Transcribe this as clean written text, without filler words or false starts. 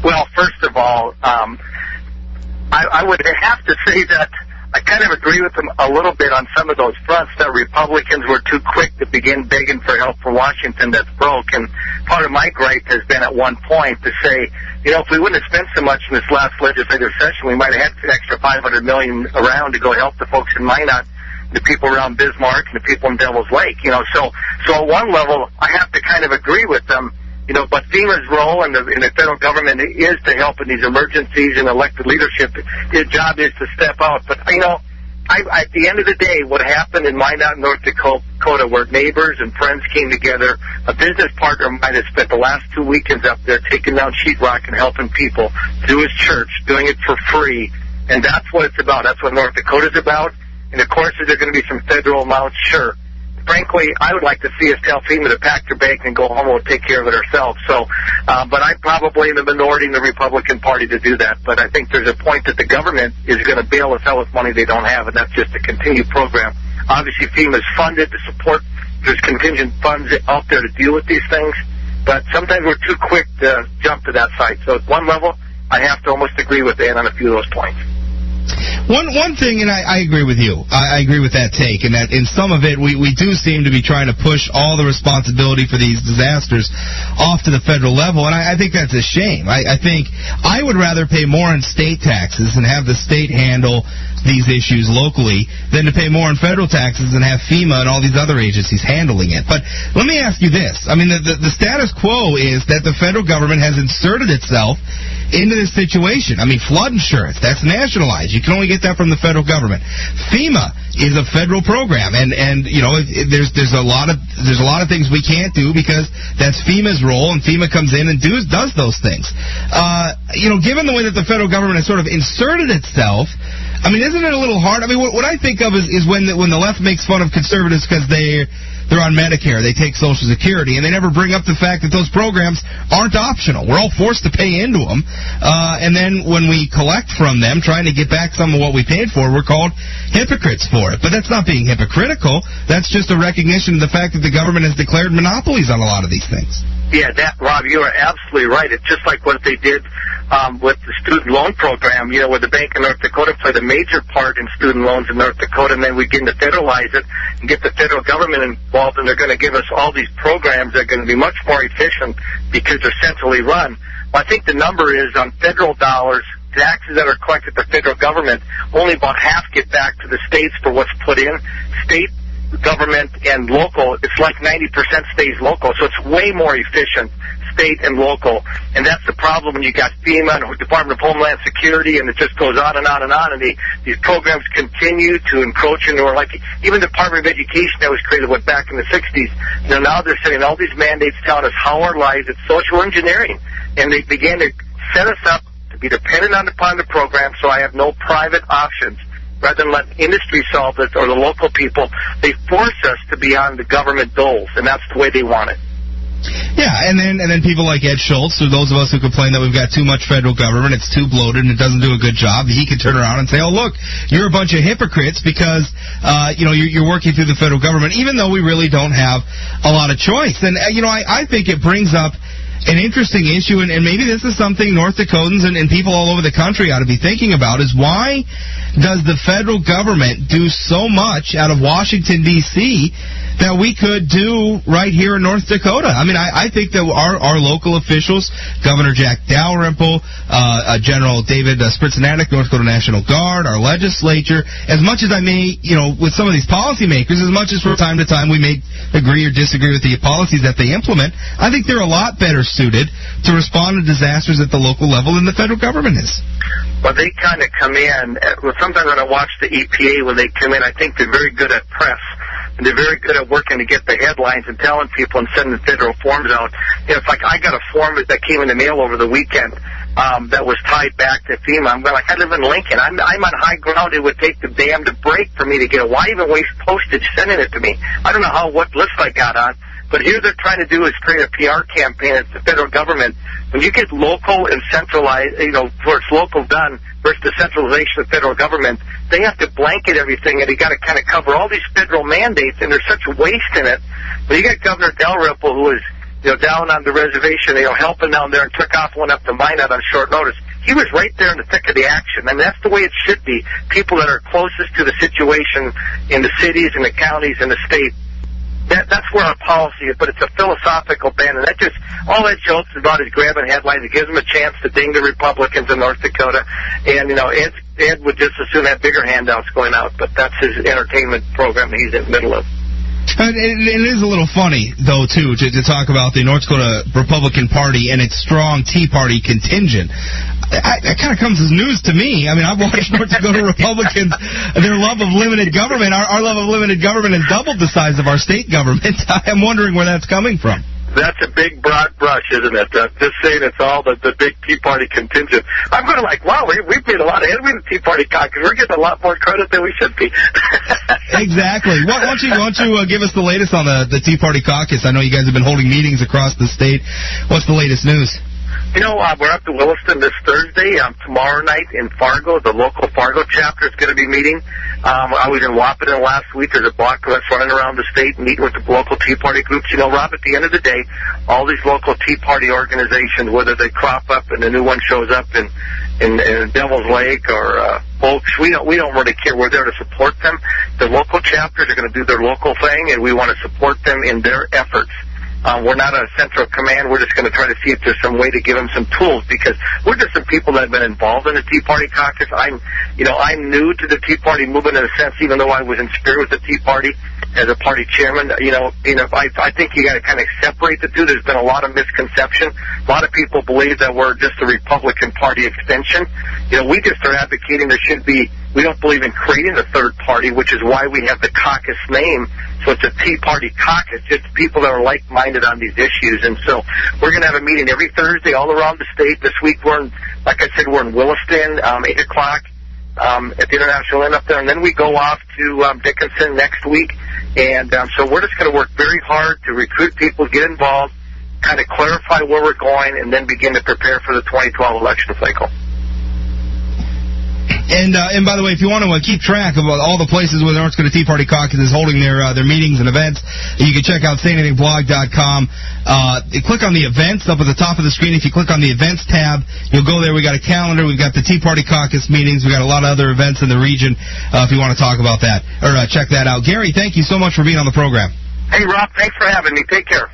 Well, first of all, I would have to say that I kind of agree with them a little bit on some of those fronts, that Republicans were too quick to begin begging for help from Washington that's broke. And part of my gripe has been at one point to say, if we wouldn't have spent so much in this last legislative session, we might have had an extra $500 million around to go help the folks in Minot, the people around Bismarck, and the people in Devil's Lake. So at one level, I have to kind of agree with them. But FEMA's role in the federal government is to help in these emergencies, and elected leadership, his job is to step out. But, at the end of the day, what happened in Minot, North Dakota, where neighbors and friends came together, a business partner might have spent the last 2 weekends up there taking down sheetrock and helping people through his church, doing it for free. And that's what it's about. That's what North Dakota's about. And, of course, is there going to be some federal amounts? Sure. Frankly, I would like to see us tell FEMA to pack their bags and go home and take care of it ourselves. So, but I'm probably in the minority in the Republican Party to do that. But I think there's a point that the government is going to bail us out with money they don't have, and that's just a continued program. Obviously, FEMA is funded to support. There's contingent funds out there to deal with these things. But sometimes we're too quick to jump to that side. So at one level, I have to almost agree with Dan on a few of those points. One thing, and I agree with you. I agree with that take, and that in some of it, we do seem to be trying to push all the responsibility for these disasters off to the federal level, and I think that's a shame. I think I would rather pay more in state taxes and have the state handle these issues locally than to pay more in federal taxes and have FEMA and all these other agencies handling it. But let me ask you this. I mean, the status quo is that the federal government has inserted itself into this situation. I mean, flood insurance, that's nationalized. You can only get that from the federal government. FEMA is a federal program, and there's a lot of things we can't do because that's FEMA's role, and FEMA comes in and does those things. Given the way that the federal government has sort of inserted itself, I mean, isn't it a little hard? I mean, what I think of is when the left makes fun of conservatives because they're on Medicare, they take Social Security, and they never bring up the fact that those programs aren't optional. We're all forced to pay into them, and then when we collect from them, trying to get back some of what we paid for, we're called hypocrites for it. But that's not being hypocritical. That's just a recognition of the fact that the government has declared monopolies on a lot of these things. Yeah, Rob, you are absolutely right. It's just like what they did with the student loan program, where the Bank of North Dakota played a major part in student loans in North Dakota, and then we begin to federalize it and get the federal government involved, and they're going to give us all these programs that are going to be much more efficient because they're centrally run. Well, I think the number is on federal dollars, taxes that are collected by the federal government, only about half get back to the states for what's put in. State government and local, it's like 90% stays local, so it's way more efficient, state and local. And that's the problem when you got FEMA and Department of Homeland Security, and it just goes on and on and on, and these programs continue to encroach into, like even the Department of Education that was created back in the 60s. Now they're setting all these mandates telling us how our lives, it's social engineering, and they began to set us up to be dependent upon the program, so I have no private options. Rather than let industry solve it or the local people, they force us to be on the government doles, and that's the way they want it. Yeah, and then people like Ed Schultz, or those of us who complain that we've got too much federal government, it's too bloated and it doesn't do a good job, he can turn around and say, oh, look, you're a bunch of hypocrites because, you're working through the federal government, even though we really don't have a lot of choice. And, I think it brings up an interesting issue, and maybe this is something North Dakotans and people all over the country ought to be thinking about, is why does the federal government do so much out of Washington, D.C., that we could do right here in North Dakota? I mean, I think that our local officials, Governor Jack Dalrymple, General David Spritznatic, North Dakota National Guard, our legislature, as much as I may, with some of these policymakers, as much as from time to time we may agree or disagree with the policies that they implement, I think they're a lot better suited to respond to disasters at the local level than the federal government is. Well, they kind of come in, sometimes when I watch the EPA, when they come in, I think they're very good at press. And they're very good at working to get the headlines and telling people and sending federal forms out. It's like I got a form that came in the mail over the weekend that was tied back to FEMA. I'm like, I live in Lincoln. I'm on high ground. It would take the dam to break for me to get it. Why even waste postage sending it to me? I don't know what list I got on. But here they're trying to do is create a PR campaign. It's the federal government. When you get local and centralized, where it's local done versus the centralization of the federal government, they have to blanket everything, and they got to kind of cover all these federal mandates, and there's such waste in it. But you got Governor Dalrymple, who is down on the reservation, helping down there, and took off one up to Minot on short notice. He was right there in the thick of the action. I mean, that's the way it should be. People that are closest to the situation in the cities and the counties and the state, that's where our policy is, but it's a philosophical ban, and all that jokes about is grabbing headlines. It gives them a chance to ding the Republicans in North Dakota, and, Ed would just as soon have bigger handouts going out, but that's his entertainment program that he's in the middle of. It is a little funny, though, too, to talk about the North Dakota Republican Party and its strong Tea Party contingent. That kind of comes as news to me. I mean, I've watched North Dakota Republicans, their love of limited government. Our love of limited government has doubled the size of our state government. I'm wondering where that's coming from. That's a big, broad brush, isn't it? Just saying it's all the big Tea Party contingent. I'm going to wow, we've made a lot of headway in the Tea Party caucus. We're getting a lot more credit than we should be. Exactly. Why don't you give us the latest on the Tea Party caucus? I know you guys have been holding meetings across the state. What's the latest news? We're up to Williston this Thursday. Tomorrow night in Fargo, the local Fargo chapter is going to be meeting. I was in Wahpeton last week. There's a block list running around the state, meeting with the local Tea Party groups. Rob, at the end of the day, all these local Tea Party organizations, whether they crop up and a new one shows up in Devil's Lake or Oaks, we don't really care. We're there to support them. The local chapters are going to do their local thing, and we want to support them in their efforts. We're not a central command. We're just going to try to see if there's some way to give them some tools, because we're just some people that have been involved in the Tea Party caucus. I'm new to the Tea Party movement in a sense, even though I was in spirit with the Tea Party as a party chairman. I think you got to kind of separate the two. There's been a lot of misconception. A lot of people believe that we're just a Republican Party extension. We just are advocating there should be. We don't believe in creating a third party, which is why we have the caucus name. So it's a Tea Party caucus, just people that are like-minded on these issues. And so we're going to have a meeting every Thursday all around the state. This week like I said, we're in Williston, 8 o'clock at the International Inn up there. And then we go off to Dickinson next week. And so we're just going to work very hard to recruit people, get involved, kind of clarify where we're going, and then begin to prepare for the 2012 election cycle. And by the way, if you want to keep track of all the places where the North Dakota Tea Party caucus is holding their meetings and events, you can check out sayanythingblog.com. Click on the events up at the top of the screen. If you click on the events tab, you'll go there. We got a calendar. We've got the Tea Party caucus meetings. We got a lot of other events in the region. If you want to talk about that or check that out, Gary, thank you so much for being on the program. Hey, Rob, thanks for having me. Take care.